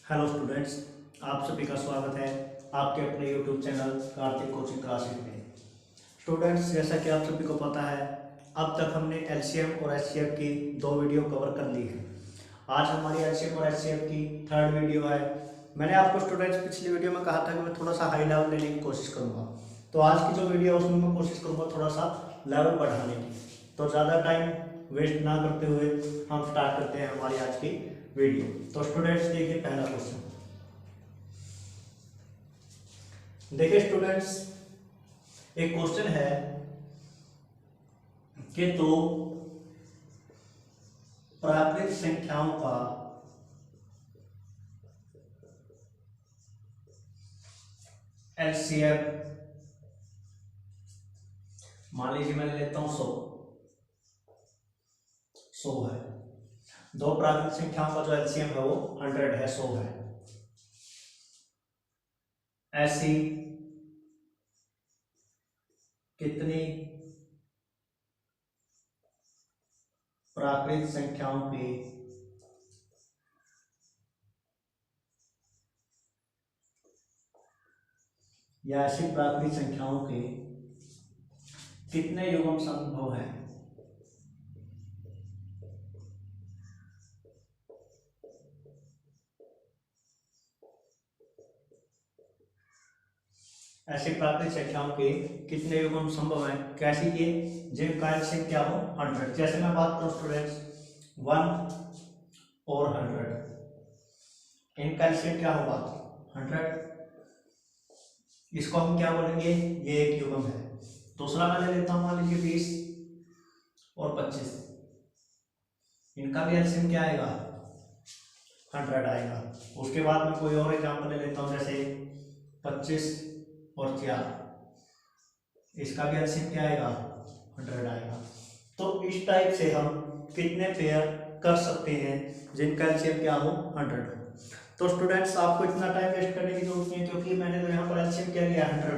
Hello students, आप सभी का स्वागत है आपके अपने YouTube channel Kartik coaching classes में। स्टूडेंट्स, जैसा कि आप सभी को पता है, अब तक हमने एलसीएम और एचसीएफ की दो वीडियो कवर कर ली है। आज हमारी एलसीएम और एचसीएफ की थर्ड वीडियो है। मैंने आपको स्टूडेंट्स पिछली वीडियो में कहा था कि मैं थोड़ा सा हाई लेवल लेने की कोशिश करूँगा, तो आज की जो वीडियो है उसमें मैं कोशिश करूँगा थोड़ा सा लेवल बढ़ाने की। तो ज़्यादा टाइम वेस्ट ना करते हुए हम स्टार्ट करते हैं हमारी आज की वीडियो। तो स्टूडेंट्स देखिए, पहला क्वेश्चन देखिए। स्टूडेंट्स, एक क्वेश्चन है कि दो प्राकृत संख्याओं का एलसीएम, मान लीजिए मैं ले लेता हूं 100 है। दो प्राकृत संख्याओं का जो एलसीएम है वो 100 है, 100 है। ऐसी कितनी प्राकृत संख्याओं के या ऐसी प्राकृत संख्याओं के कितने युग्म संभव हैं? ऐसी प्राकृत संख्याओं के कितने युग्म संभव हैं? कैसे किए? जिनका एलसीएम क्या हो 100। जैसे मैं बात करूं स्टूडेंट्स 1 और 100, इनका एलसीएम क्या होगा 100। इसको हम क्या बोलेंगे? ये एक युग्म है। दूसरा मैं ले लेता हूं, मान लीजिए 20 और 25, इनका भी एलसीएम क्या आएगा 100 आएगा। उसके बाद मैं कोई और एग्जांपल ले लेता हूं, जैसे 25 और 4, इसका भी एलसीएम क्या आएगा 100 आएगा। तो इस टाइप से हम कितने पेयर कर सकते हैं जिनका एलसीएम क्या हो 100। तो स्टूडेंट्स, आपको इतना टाइम वेस्ट करने की जरूरत नहीं है, क्योंकि मैंने तो यहाँ पर एलसीएम क्या लिया 100।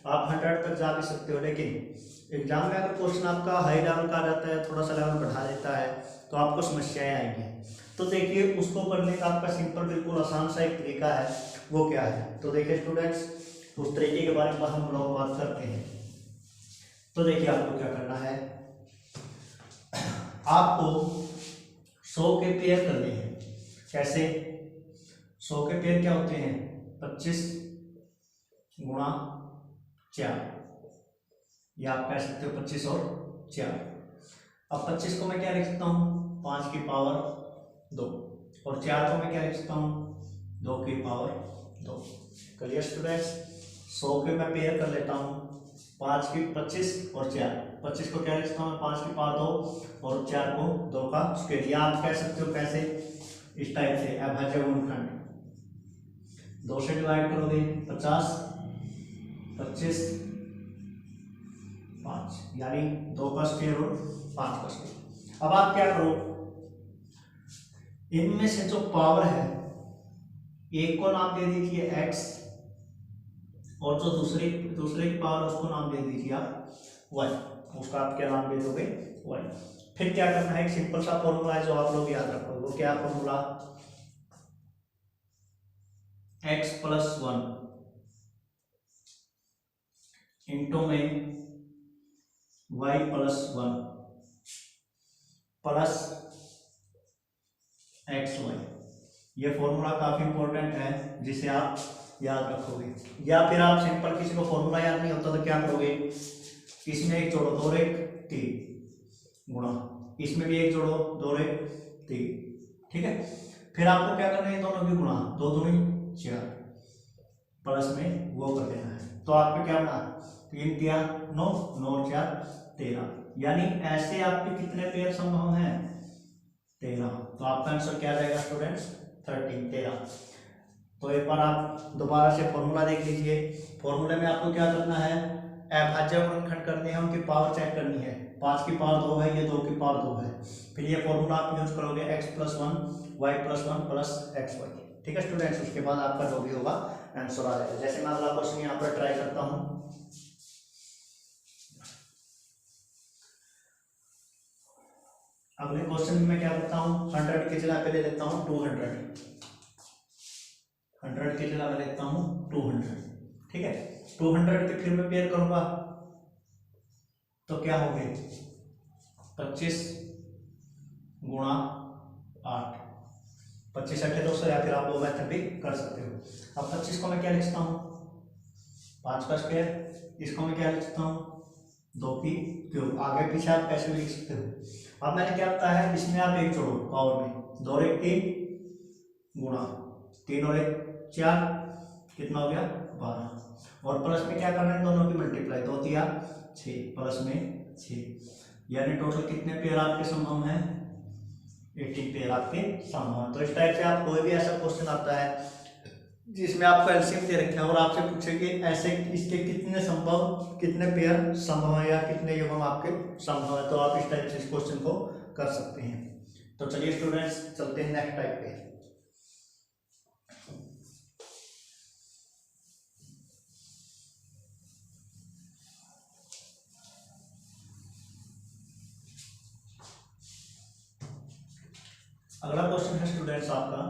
आप 100 तक जा भी सकते हो, लेकिन एग्जाम में अगर क्वेश्चन आपका हाई लेवल का रहता है, थोड़ा सा लेवल बढ़ा देता है, तो आपको समस्याएं आएंगी। तो देखिए, उसको करने का आपका सिंपल बिल्कुल आसान सा एक तरीका है। वो क्या है? तो देखिए स्टूडेंट्स, उस तरीके के बारे में हम लोग बात करते हैं। तो देखिए, आपको क्या करना है, आपको 100 के पेयर करने हैं। कैसे? 100 के पेयर क्या होते हैं? 25 गुणा 4, या आप कह सकते हो 25 और 4। अब 25 को मैं क्या लिख सकता हूँ 5 की पावर 2, और 4 को मैं क्या लिख सकता हूँ 2 की पावर 2। Clear students? 100 के मैं पेयर कर लेता हूँ 5 की 25 और 4। 25 को क्या लिख सकता हूँ 5 की पावर 2, और 4 को 2 का स्क्वायर। या आप कह सकते हो कैसे? इस टाइप से अभाज्य गुणनखंड 2 से डिवाइड करोगे 50, 25, 5, यानी 2 का स्क्वायर और 5 का स्क्वायर। अब आप क्या करो, इनमें से जो पावर है, एक को नाम दे दीजिए x, और जो दूसरे की पावर है उसको नाम दे दीजिए आप y। उसका आप क्या नाम दे दोगे y। फिर क्या करना है, एक सिंपल सा फॉर्मूला है जो आप लोग याद रखोगे। वो क्या फॉर्मूला? x प्लस 1 इंटू में y plus 1 plus x y. ये फॉर्मूला काफी इंपॉर्टेंट है, जिसे आप याद रखोगे। या फिर आप सिंपल, किसी को फॉर्मूला याद नहीं होता तो क्या करोगे, इसमें एक जोड़ो 2 और 1 3 गुणा, इसमें भी एक जोड़ो 2 और 1 3। ठीक है? फिर आपको क्या करना है, दोनों की गुणा, 2 दूनी 4, प्लस में वो कर देना है। तो आपको क्या बना, 3 तिया 9, 9 और 4 13। यानी ऐसे आपके कितने पेयर संभव हैं 13। तो आपका आंसर क्या रहेगा स्टूडेंट्स 13। तो एक बार आप दोबारा से फॉर्मूला देख लीजिए। फॉर्मूले में आपको क्या करना है, अभाज्य गुणनखंड करने हैं, उनकी पावर चेक करनी है। 5 की पावर 2 है, ये 2 की पावर 2 है। फिर ये फॉर्मूला आप यूज करोगे x plus 1 y plus 1 plus x y. ठीक है स्टूडेंट्स? उसके बाद आपका जो भी होगा आंसर आ जाएगा। जैसे मैं अगला क्वेश्चन यहाँ पर ट्राई करता हूँ। अगले क्वेश्चन में मैं क्या करता हूँ, 100 की जगह पे ले लेता हूँ 200। 100 की जगह मैं लेता हूँ 200, ठीक है। 200 के फिर मैं पेयर करूंगा तो क्या होंगे 25 गुणा 8, 25 8 200, या फिर आप वो मेथड भी कर सकते हो। अब 25 को मैं क्या लिखता हूँ 5 का स्क्वायर, इसको मैं क्या लिखता हूँ 2 की क्यूब, आगे पीछे आप कैसे भी लिख सकते हो। अब मैंने क्या होता है इसमें आप एक जोड़ो पावर में, 2 और 1 3 गुणा 3 और 1 4, कितना हो गया 12, और प्लस में क्या करना है दोनों की मल्टीप्लाई, 2 3 6 प्लस में 6, यानी टोटल कितने पेयर आपके संभव हैं 18 पेयर आपके संभव हैं। तो इस टाइप से आप कोई भी ऐसा क्वेश्चन आता है जिसमें आपको एलसीएम दे रखा है और आपसे पूछे कि ऐसे इसके कितने संभव, कितने पेयर संभव है या कितने युग्म आपके संभव है, तो आप इस टाइप से इस क्वेश्चन को कर सकते हैं। तो चलिए स्टूडेंट्स चलते हैं नेक्स्ट टाइप पे। अगला क्वेश्चन है स्टूडेंट्स आपका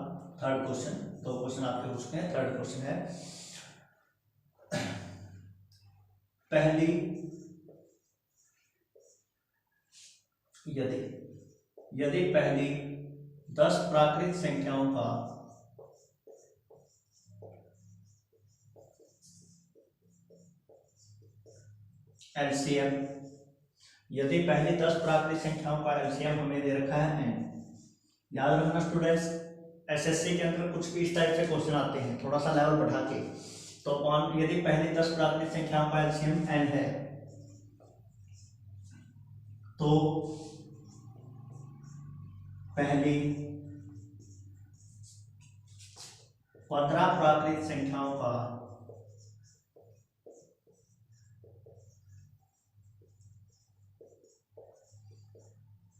थर्ड क्वेश्चन, दो क्वेश्चन आपके हो चुके हैं, थर्ड क्वेश्चन है पहली यदि पहली 10 प्राकृत संख्याओं का एलसीएम, यदि पहली 10 प्राकृत संख्याओं का एलसीएम हमें दे रखा है n, याद रखना स्टूडेंट्स एसएससी के अंदर कुछ भी इस टाइप से क्वेश्चन आते हैं थोड़ा सा लेवल बढ़ा के, तो यदि पहली 10 प्राकृत संख्याओं का एलसीएम n है तो पहली 15 प्राकृत संख्याओं का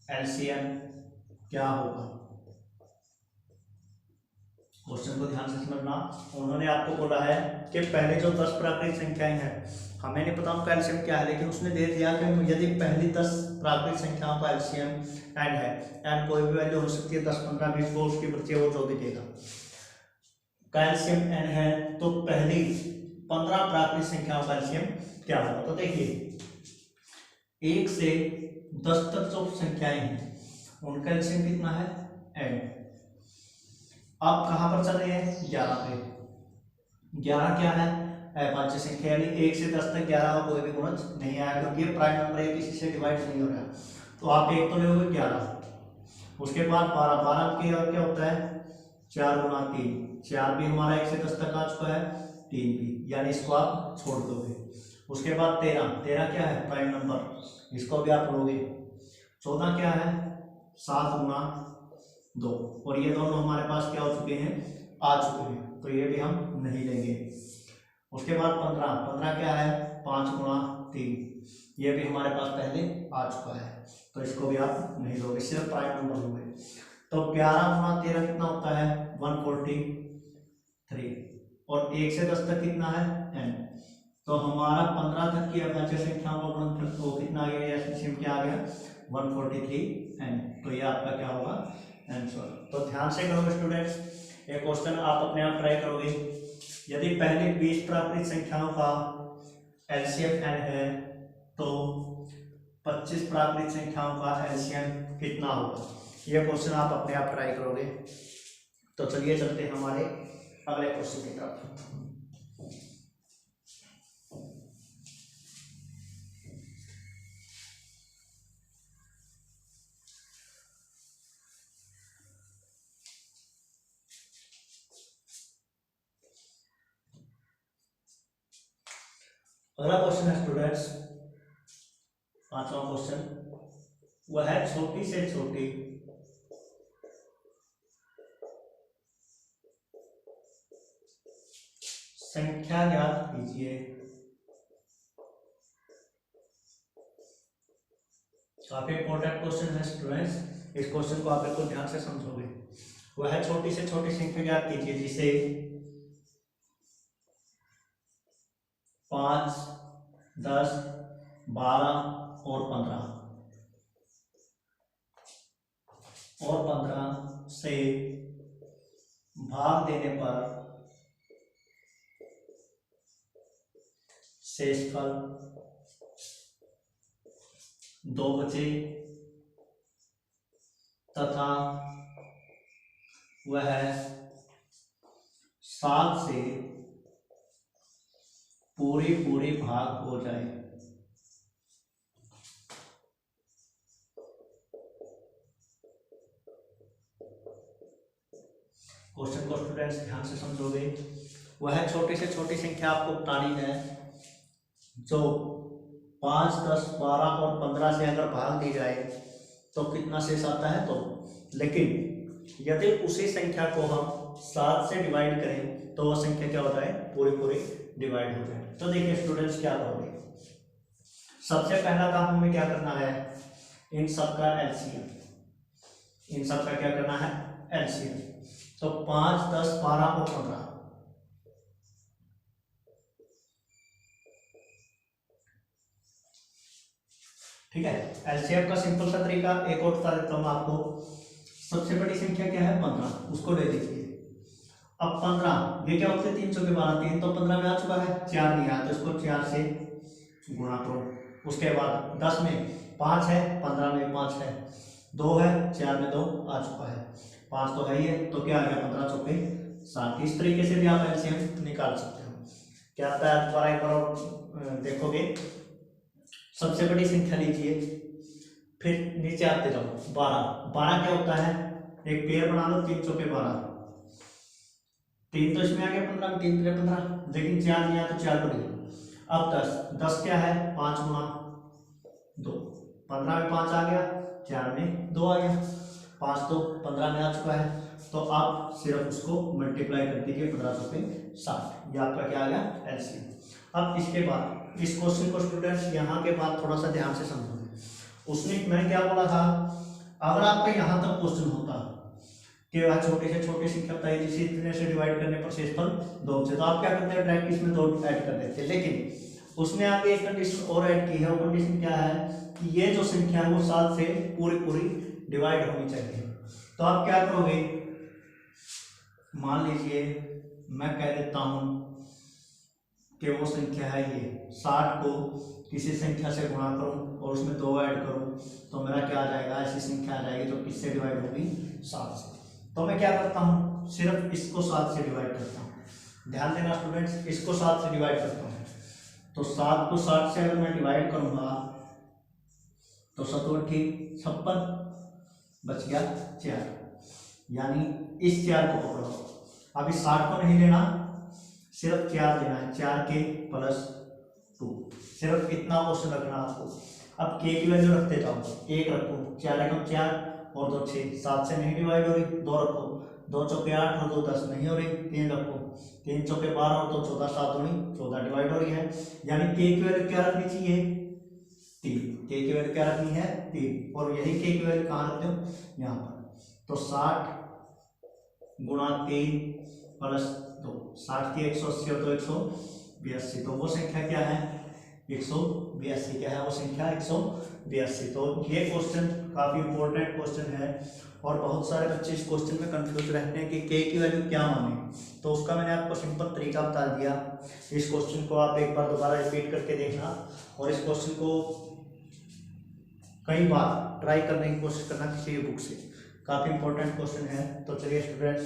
एलसीएम क्या होगा। क्वेश्चन को ध्यान से समझना, उन्होंने आपको बोला है कि पहले जो 10 प्राकृत संख्याएं हैं हमें नहीं पता उनका एलसीएम क्या है, लेकिन उसने दे दिया कि यदि पहली 10 प्राकृत संख्याओं का एलसीएम n है, n कोई भी वैल्यू हो सकती है 10 15 20 वो उसकी बच्चे वो जो भी देगा, का एलसीएम n है, तो पहली 15 प्राकृत संख्याओं का एलसीएम क्या होगा। तो देखिए 1 से 10 तक जो संख्याएं हैं उनका एलसीएम कितना है n। आप कहां पर चल रहे हैं 11 पे, 11 क्या है अभाज्य संख्या, यानी 1 से 10 तक 11 का कोई भी गुणज नहीं आया क्योंकि ये प्राइम नंबर है, किसी से डिवाइड नहीं हो रहा। तो आप एक तो लोगे 11, उसके बाद 12, 12 के और क्या होता है 4 गुणा 3, 4 भी हमारा 1 से 10 तक आ चुका है, 3 भी, यानी इसको आप छोड़ दोगे। उसके बाद 13, 13 क्या है प्राइम नंबर, इसको भी आप लोगे। 14 क्या है 7 गुणा 2, और ये दोनों हमारे पास क्या हो चुके हैं आ चुके हैं, तो ये भी हम नहीं लेंगे। उसके बाद 15, 15 क्या है 5 गुणा 3, ये भी हमारे पास पहले आ चुका है, तो इसको भी आप नहीं लोगे, सिर्फ प्राइम नंबर लोगे। तो 11 गुणा 13 कितना होता है 143, और 1 से 10 तक कितना है n, तो हमारा 15 तक की अभाज्य संख्याओं का गुणनफल तो कितना आ गया, एलसीएम क्या आ गया 143n, तो ये आपका क्या होगा आंसर। तो ध्यान से करोगे स्टूडेंट्स, ये क्वेश्चन आप अपने आप ट्राई करोगे। यदि पहले 20 प्राकृत संख्याओं का एलसीएम n है तो 25 प्राकृत संख्याओं का एलसीएम कितना होगा, ये क्वेश्चन आप अपने आप ट्राई करोगे। तो चलिए चलते हैं हमारे अगले क्वेश्चन की तरफ। अगला क्वेश्चन है स्टूडेंट्स पांचवा क्वेश्चन, वह है छोटी से छोटी संख्या ज्ञात कीजिए। काफी इंपॉर्टेंट क्वेश्चन है स्टूडेंट्स, इस क्वेश्चन को आप बिल्कुल ध्यान से समझोगे। वह छोटी से छोटी संख्या ज्ञात कीजिए जिसे 5, 10, 12 और 15 से भाग देने पर शेषफल 2 बचे तथा वह 7 से पूरे भाग हो जाए। क्वेश्चन को स्टूडेंट्स ध्यान से समझोगे। वह छोटी से छोटी संख्या आपको बतानी है जो 5, 10, 12 और 15 से अगर भाग दी जाए तो कितना शेष आता है। तो लेकिन यदि उसी संख्या को हम 7 से डिवाइड करें तो वह संख्या क्या होता है, पूरी डिवाइड हो जाए। तो देखिए स्टूडेंट्स क्या करोगे, सबसे पहला काम हमें क्या करना है, इन सब का एलसीएम, इन सब का क्या करना है, एलसीएम। तो 5, 10, 12 और 15, ठीक है। एलसीएम का सिंपल सा तरीका एक और बता देता हूँ आपको। सबसे बड़ी संख्या क्या है, 15, उसको ले लीजिए। अब 15 ये क्या होते हैं, 3 चौके 12, 3 तो 15 में आ चुका है, 4 नहीं आया तो इसको 4 से गुणा करो। उसके बाद 10 में 5 है, 15 में 5 है, 2 है, 4 में 2 आ चुका है, 5 तो है ही है, तो क्या आ गया, 15 चौके 60। इस तरीके से भी आप एलसीएम निकाल सकते हो। क्या आता है दोबारा एक बार देखोगे। सबसे बड़ी संख्या लीजिए, फिर नीचे आते जाओ, 12 क्या होता है, एक पेयर बना लो, 3 चौके 12, 3 तो इसमें आ गया 15 में, 3 3 15, लेकिन 4 नहीं आया तो 4 को ले लो। अब 10 क्या है, 5 गुणा 2, 15 में 5 आ गया, 4 में 2 आ गया, 5 तो 15 में आ चुका है। तो आप सिर्फ उसको मल्टीप्लाई कर दीजिए, 15 चौके 60, ये आपका क्या आ गया, एलसीएम। अब इसके बाद इस क्वेश्चन को स्टूडेंट्स यहाँ के बाद थोड़ा सा ध्यान से समझोगे। उसने मैंने क्या बोला था, अगर आपका यहाँ तक क्वेश्चन होता कि वह छोटे से छोटी संख्या बताइए जिसे इतने से डिवाइड करने पर शेषफल 2 से, तो आप क्या करते हैं, डायरेक्ट इसमें 2 ऐड कर देते हैं। लेकिन उसने आगे एक कंडीशन और ऐड की है, वो कंडीशन क्या है कि ये जो संख्या है वो 7 से पूरी डिवाइड होनी चाहिए। तो आप क्या करोगे, मान लीजिए मैं कह देता हूं कि वो संख्या है ये 60 को किसी संख्या से गुणा करूं और उसमें 2 ऐड करूं तो मेरा क्या आ जाएगा, ऐसी संख्या आ जाएगी जो किससे डिवाइड होगी, 7 से। तो मैं क्या करता हूं, सिर्फ इसको 7 से डिवाइड करता हूं। ध्यान देना स्टूडेंट्स, इसको 7 से डिवाइड करता हूं तो 7 को 60 से अगर मैं डिवाइड करूंगा तो 7 56, बच गया 4, यानी इस 4 को पकड़ो। अब इस 60 को नहीं लेना, सिर्फ 4 लेना है, 4 के प्लस 2, सिर्फ इतना क्वेश्चन रखना आपको। अब के की वैल्यू रखते जाओ, 1 रखो, 4 एकम 4 और 2 6, 7 से नहीं डिवाइड हो रही, 2 रखो, 2 चौके 8 और 2 10 नहीं हो रही, 3 रखो, 3 चौके 12 और 2 14, 7 दूनी 14 डिवाइड हो रही है, यानी के की वैल्यू क्या रखनी चाहिए, 3। के की वैल्यू क्या रखनी है, 3, और यही के की वैल्यू कहाँ रखते हो, यहाँ पर। तो 60 गुणा 3 प्लस 2, 60 की 180 और 2 182, तो वो संख्या क्या है, 182, क्या है वो संख्या, 182। तो ये क्वेश्चन काफी इंपॉर्टेंट क्वेश्चन है और बहुत सारे बच्चे इस क्वेश्चन में कंफ्यूज रहते हैं कि के की वैल्यू क्या माने। तो उसका मैंने आपको सिंपल तरीका बता दिया। इस क्वेश्चन को आप एक बार दोबारा रिपीट करके देखना और इस क्वेश्चन को कई बार ट्राई करने की कोशिश करना किसी भी बुक से, काफी इंपॉर्टेंट क्वेश्चन है। तो चलिए स्टूडेंट्स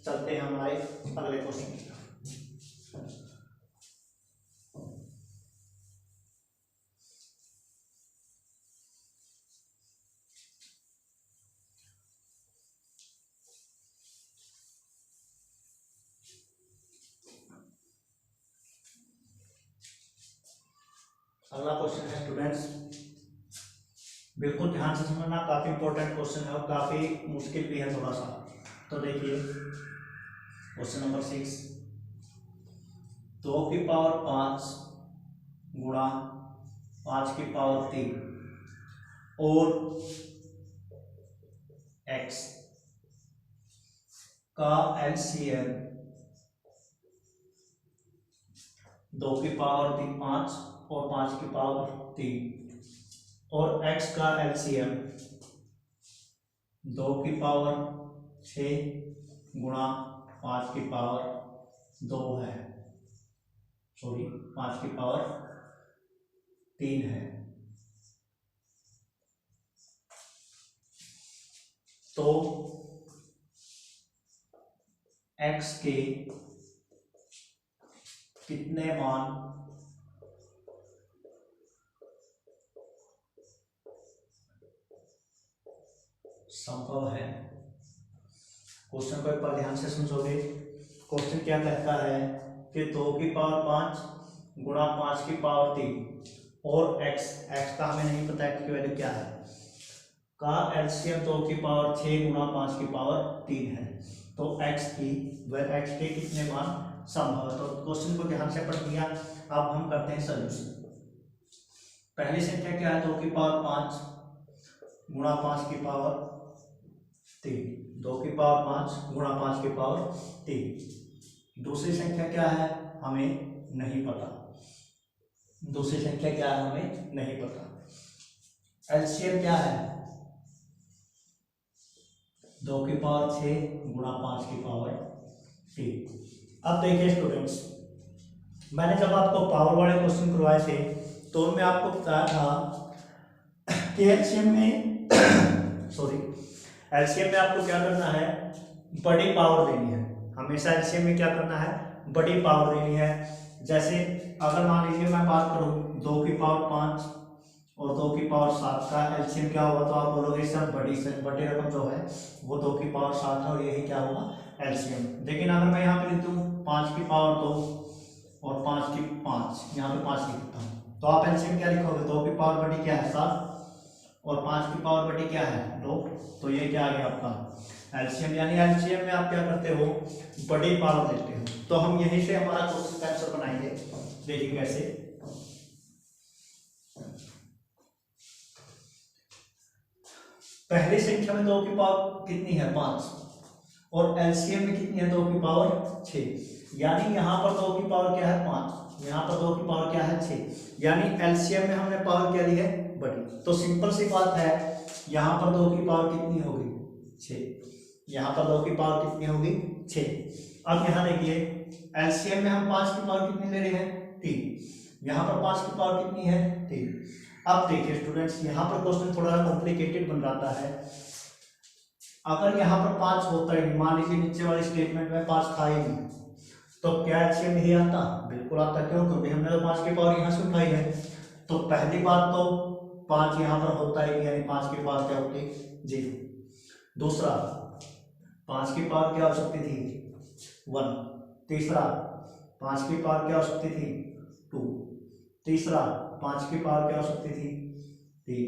चलते हैं हमारे अगले क्वेश्चन की तरफ। अगला क्वेश्चन है स्टूडेंट्स, बिल्कुल ध्यान से समझना, काफी इंपॉर्टेंट क्वेश्चन है और काफी मुश्किल भी है थोड़ा सा। तो देखिए क्वेश्चन नंबर 6, 2 की पावर 5 गुणा 5 की पावर 3 और x का एलसीएम 2 की पावर 5 और 5 की पावर 3 और x का एलसीएम 2 की पावर 6 गुणा 5 की पावर 2 है। सॉरी 5 की पावर 3 है। तो x के कितने मान संभव है। क्वेश्चन को एक बार ध्यान से समझोगे। क्वेश्चन क्या कहता है कि 2 की पावर 5 गुणा 5 की पावर 3 और x का हमें नहीं पता, x की वैल्यू क्या है, का एलसीएम 2 की पावर 6 गुणा 5 की पावर 3 है। तो x के कितने मान संभव है। तो क्वेश्चन को ध्यान से पढ़ लिया। अब हम करते हैं सॉल्यूशन। पहली संख्या क्या है, 2 की पावर 5 गुणा 5 की पावर 3, 2 की पावर 5 गुणा 5 की पावर 3। दूसरी संख्या क्या है हमें नहीं पता, दूसरी संख्या क्या है हमें नहीं पता। एलसीएम क्या है, 2 की पावर 6 गुणा 5 की पावर 3। अब देखिए स्टूडेंट्स, मैंने जब आपको पावर वाले क्वेश्चन करवाए थे तो उनमें आपको बताया था कि एलसीएम में सॉरी एलसीएम में आपको क्या करना है, बड़ी पावर देनी है। हमेशा एलसीएम में क्या करना है, बड़ी पावर देनी है। जैसे अगर मान लीजिए मैं बात करूं 2 की पावर 5 और 2 की पावर 7 का एलसीएम क्या होगा, तो आप बोलोगे सर बड़ी रकम जो है वो 2 की पावर 7 है और यही क्या होगा एलसीएम। लेकिन अगर मैं यहाँ पे लिख दूँ 5 की पावर 2 और 5 की 5, यहाँ पे 5 लिख देता हूँ, तो आप एलसीएम क्या लिखोगे, 2 की पावर बड़ी क्या है 7 और 5 की पावर बड़ी क्या है 2। तो ये क्या आ गया आपका एलसीएम। यानी एलसीएम में आप क्या करते हो, बड़ी पावर लेते हो। तो हम यहीं से हमारा क्वेश्चन का आंसर बनाएंगे। देखिए कैसे, पहली संख्या में 2 की पावर कितनी है 5 और एलसीएम में कितनी है 2 की पावर 6। यानी यहाँ पर 2 की पावर क्या है 5, यहाँ पर 2 की पावर क्या है 6। यानी एलसीएम में हमने पावर क्या ली है बड़ी। तो सिंपल सी बात है, यहाँ पर 2 की पावर कितनी होगी 6, यहाँ पर 2 की पावर कितनी होगी 6। अब यहाँ देखिए एलसीएम में हम 5 की पावर कितनी ले रहे हैं 3, यहाँ पर 5 की पावर कितनी है 3। अब देखिए स्टूडेंट्स, यहाँ पर क्वेश्चन थोड़ा कॉम्प्लिकेटेड बन जाता है। अगर यहाँ पर 5 होता है, मान लीजिए नीचे वाली स्टेटमेंट में 5 था ही नहीं, तो क्या एलसीएम नहीं आता, बिल्कुल आता। क्यों, क्योंकि हमने तो 5 की पावर यहाँ से उठाई है। तो पहली बात तो 5 यहाँ पर होता ही नहीं, यानी 5 की पावर क्या होती 0। दूसरा 5 की पावर क्या हो सकती थी 1। तीसरा 5 की पावर क्या हो सकती थी 2। तीसरा 5 की पावर क्या हो सकती थी 3।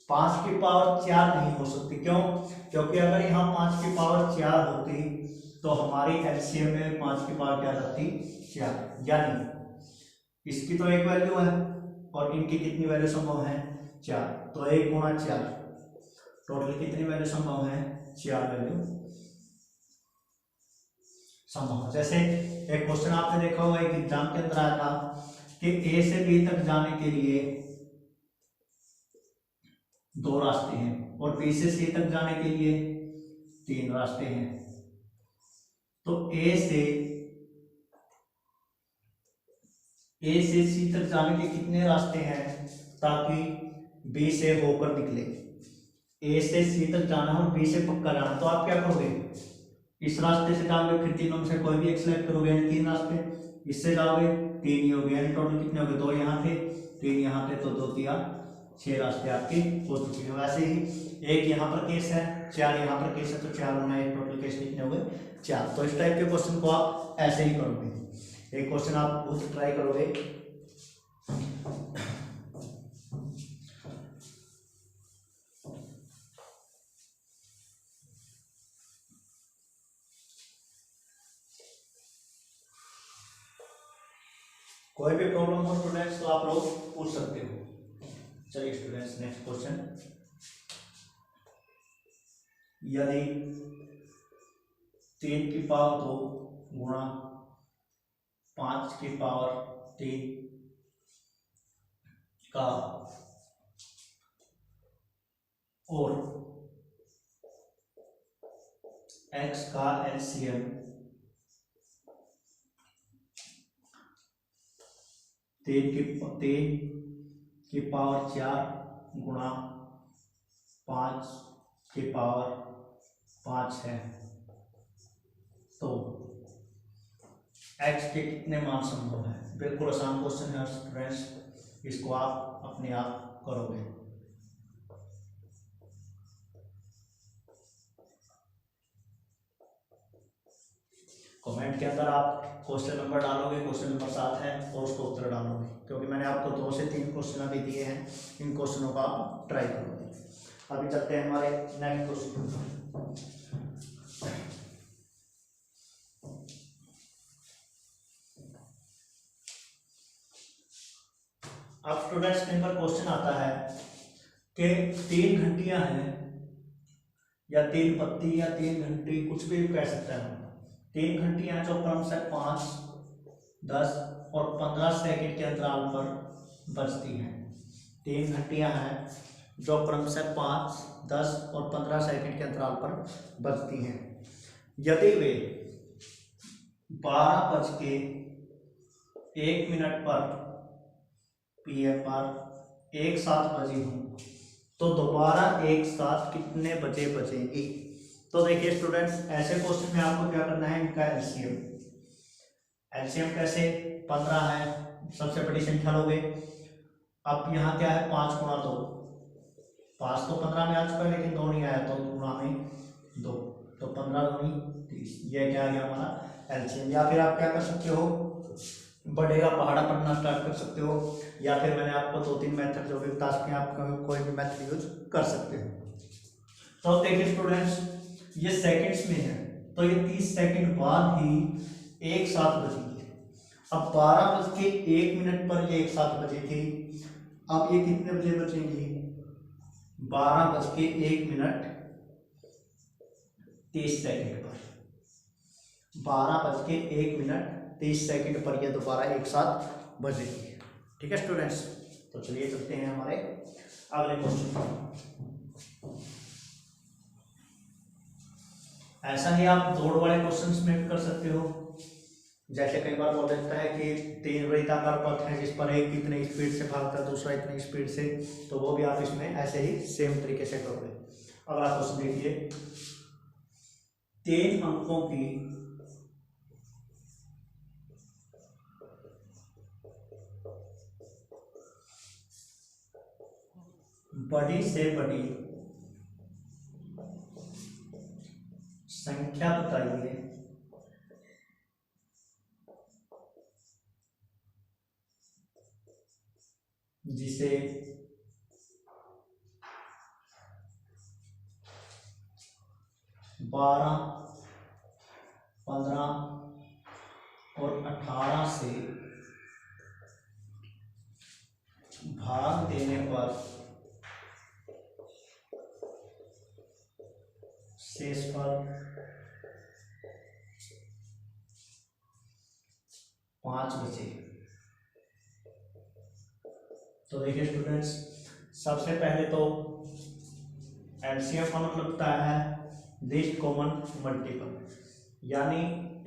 5 की पावर 4 नहीं हो सकती। क्यों, क्योंकि अगर यहाँ 5 की पावर 4 होती तो हमारी एलसीएम में 5 की पावर क्या रहती 4। यानी इसकी तो एक वैल्यू है और इनकी कितनी वैल्यू संभव है 4। तो 1 गुणा 4, टोटल कितनी वैल्यू संभव है 4 वैल्यू संभव। जैसे एक क्वेश्चन आपने देखा होगा एक एग्जाम के अंदर आया था कि ए से बी तक जाने के लिए 2 रास्ते हैं और बी से सी तक जाने के लिए 3 रास्ते हैं। तो ए से सी तक जाने के कितने रास्ते हैं ताकि बी से होकर निकले। ए से सी तक जाना और बी से पक्का जाना, तो आप क्या करोगे, इस रास्ते से जाओगे, फिर तीनों में से कोई भी एक सिलेक्ट करोगे, यानी 3 रास्ते। इससे जाओगे 3 ही हो गए, यानी टोटल कितने हो गए, 2 यहाँ थे 3 यहाँ थे, तो 2 3 6 रास्ते आपके हो चुके हैं। वैसे ही एक यहाँ पर केस है, 4 यहाँ पर केस है, तो 4 गुना 1, टोटल केस कितने हो गए 4। तो इस टाइप के क्वेश्चन को आप ऐसे ही करोगे। एक क्वेश्चन आप खुद ट्राई करोगे। कोई भी प्रॉब्लम हो स्टूडेंट्स तो आप लोग पूछ सकते हो। चलिए स्टूडेंट्स, नेक्स्ट क्वेश्चन, यदि 3 की पावर 2 गुणा 5 की पावर 3 का और x का एलसीएम 3 की पावर 4 गुणा 5 है। तो x के कितने मान संभव है? बिल्कुल आसान क्वेश्चन है स्टूडेंट्स, इसको आप अपने आप करोगे। कमेंट के अंदर आप क्वेश्चन नंबर डालोगे, क्वेश्चन नंबर 7 है, और उसको उत्तर डालोगे, क्योंकि मैंने आपको 2 से 3 क्वेश्चन अभी दिए हैं, इन क्वेश्चनों का आप ट्राई करोगे। अभी चलते हैं हमारे नेक्स्ट क्वेश्चन। अब स्टूडेंट्स कई बार क्वेश्चन आता है कि 3 घंटियां हैं या 3 पत्ती या 3 घंटी, कुछ भी कह सकते हैं। 3 घंटियां जो क्रमशः 5, 10 और 15 सेकंड के अंतराल पर बजती हैं। 3 घंटियां हैं जो क्रमशः 5, 10 और 15 सेकंड के अंतराल पर बजती हैं। यदि वे 12:01 पर PM पर एक साथ बजी हूँ, तो दोबारा एक साथ कितने बजे बजेगी? तो देखिए स्टूडेंट्स, ऐसे क्वेश्चन में आपको क्या करना है, इनका एलसीएम। एलसीएम कैसे? 15 है, सबसे बड़ी संख्या लोगे। अब यहाँ क्या है, 5 गुणा 2, 5 तो 15 में आ चुका है, लेकिन 2 नहीं आया, तो गुणा में 2, तो 15 दूनी 30। ये क्या आ गया हमारा एलसीएम। या फिर आप क्या कर सकते हो, बढ़ेगा पहाड़ा पढ़ना स्टार्ट कर सकते हो, या फिर मैंने आपको 2-3 मेथड जो भी बता सके, आप कोई भी मेथड यूज कर सकते हो। तो देखिए स्टूडेंट्स, ये सेकंड्स में है, तो ये 30 सेकंड बाद ही एक साथ बजेगी। अब 12:01 पर ये एक साथ बजी थी, अब ये कितने बजे बजेंगी? 12:01 30 सेकंड पर। 12:01 30 सेकंड पर ये दोबारा एक साथ बजेगी। ठीक है स्टूडेंट्स, तो चलिए चलते हैं हमारे अगले क्वेश्चन पर। ऐसा ही आप दौड़ वाले क्वेश्चंस में भी कर सकते हो। जैसे कई बार बोल देता है कि 3 वृत्ताकार पथ है जिस पर एक इतने स्पीड से भागता है, दूसरा इतनी स्पीड से, तो वो भी आप इसमें ऐसे ही सेम तरीके से करोगे। अगला क्वेश्चन देखिए, 3 अंकों की बड़ी से बड़ी संख्या बताइए जिसे 12, 15 और 18 से भाग देने पर शेषफल 5 बचे। तो देखिए स्टूडेंट्स, सबसे पहले तो एलसीएम का मतलब होता है लीस्ट कॉमन मल्टीपल, यानी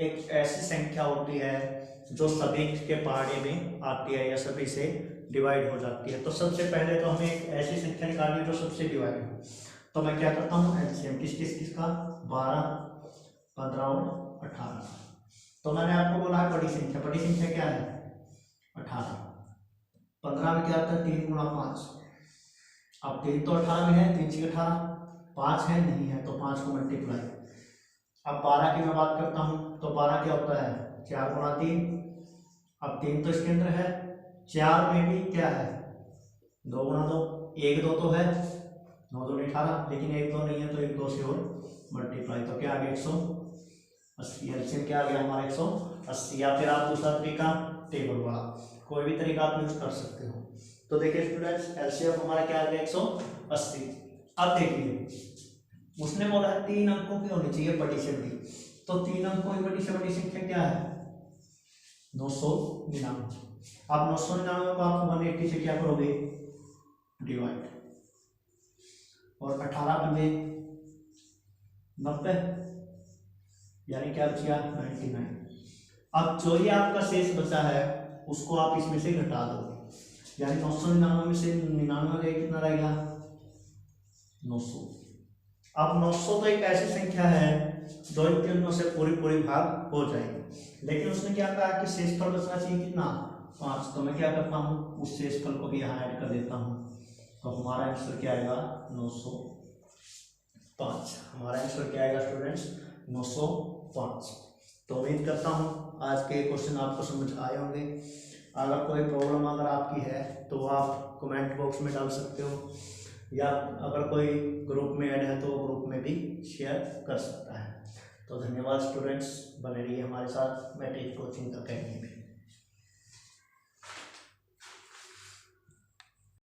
एक ऐसी संख्या होती है जो सभी के पहाड़े में आती है या सभी से डिवाइड हो जाती है। तो सबसे पहले तो हमें एक ऐसी संख्या निकालनी है जो सबसे डिवाइड हो। तो मैं क्या करता हूँ, एलसीएम किसका 12, 15 और 18। तो मैंने आपको बोला है बड़ी संख्या क्या है 18। 15 में क्या आता है 3 गुणा 5। अब 3 तो 18 में है, 3 6 18, 5 है नहीं है, तो 5 को मल्टीप्लाई। अब 12 की मैं बात करता हूँ, तो 12 क्या होता है 4 गुणा 3। अब 3 तो इसके अंदर है, 4 में भी क्या है 2 गुणा 2, 1 2 तो है, 9 2 18, लेकिन 1 2 नहीं है, तो 1 2 से और मल्टीप्लाई, तो क्या आ गया 180। एलसीएम क्या आ गया हमारा 180। या फिर आप दूसरा तरीका टेबल वाला, कोई भी तरीका आप यूज कर सकते हो। तो देखिए स्टूडेंट्स, एलसीएम हमारा क्या आ गया 180। अब देखिए उसने बोला है 3 अंकों की होनी चाहिए बड़ी से बड़ी, तो 3 अंकों की बड़ी से बड़ी संख्या क्या है 999। अब 999 को आप 180 से क्या करोगे डिवाइड, और 18 बने 90, यानी क्या बचा 99। अब जो ये आपका शेष बचा है उसको आप इसमें से घटा दोगे, यानी 999 में से 99 गए, कितना रहेगा 900। अब 900 तो एक ऐसी संख्या है 2 अंकों से पूरी भाग हो जाएगी, लेकिन उसने क्या कहा कि शेषफल बचना चाहिए कितना 5। तो मैं क्या करता हूँ उस शेषफल को भी यहाँ ऐड कर देता हूँ, तो हमारा आंसर क्या आएगा 905। हमारा आंसर क्या आएगा स्टूडेंट्स 905। तो उम्मीद करता हूँ आज के क्वेश्चन आपको समझ आए होंगे। अगर कोई प्रॉब्लम अगर आपकी है तो आप कमेंट बॉक्स में डाल सकते हो, या अगर कोई ग्रुप में ऐड है तो ग्रुप में भी शेयर कर सकता है। तो धन्यवाद स्टूडेंट्स, बने रहिए हमारे साथ मैट्रिक कोचिंग अकेडमी में।